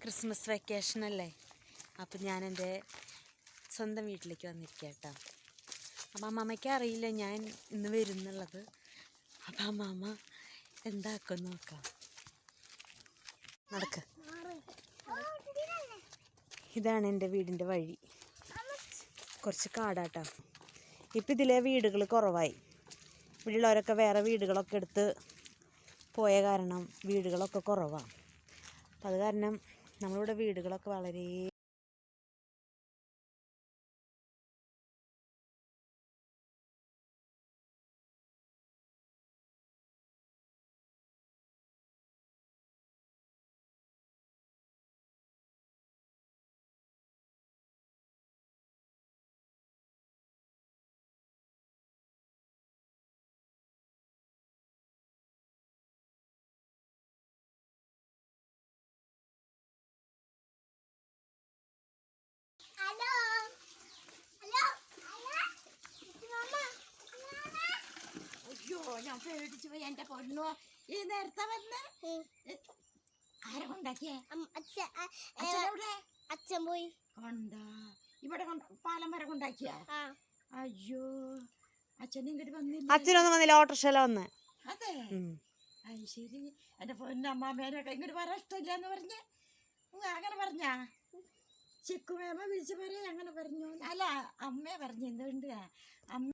Christmas വെക്കേഷനല്ലേ, അപ്പം ഞാൻ എൻ്റെ സ്വന്തം വീട്ടിലേക്ക് വന്നിരിക്കുക കേട്ടോ. അപ്പം അമ്മാമ്മയ്ക്ക് അറിയില്ല ഞാൻ ഇന്ന് വരും എന്നുള്ളത്. അപ്പം അമ്മാമ്മ എന്താക്കും നോക്കാം. നടക്ക്. ഇതാണ് എൻ്റെ വീടിൻ്റെ വഴി. കുറച്ച് കാടാട്ടോ. ഇപ്പം ഇതിലെ വീടുകൾ കുറവായി. ഇവിടെയുള്ളവരൊക്കെ വേറെ വീടുകളൊക്കെ എടുത്ത് പോയ കാരണം വീടുകളൊക്കെ കുറവാണ്. അപ്പം അത് കാരണം നമ്മളിവിടെ വീടുകളൊക്കെ വളരെ ഞാൻ പേടിച്ചു പോയി. എന്റെ പൊന്നോ, ഈ നേരത്തെ വന്ന് ആരെ കൊണ്ടാക്കിയേ? അച്ഛൻ പോയി കൊണ്ടാ ഇവിടെ പാലം വരെ കൊണ്ടാക്കിയ. അയ്യോ, അച്ഛൻ ഇങ്ങോട്ട് വന്നില്ല. അച്ഛനൊന്നും വന്നില്ല, ഓട്ടോറിക്ഷ വന്ന്. അതെ, അത് ശരി. എന്റെ പൊന്നമ്മേനൊക്കെ ഇങ്ങോട്ട് വരാൻ ഇഷ്ടമില്ലാന്ന് പറഞ്ഞ് അങ്ങനെ പറഞ്ഞാ? ചിക്കുമേമ വിളിച്ചു പറയാ അങ്ങനെ പറഞ്ഞു. അല്ല, അമ്മ പറഞ്ഞു എന്തുകൊണ്ട് അമ്മ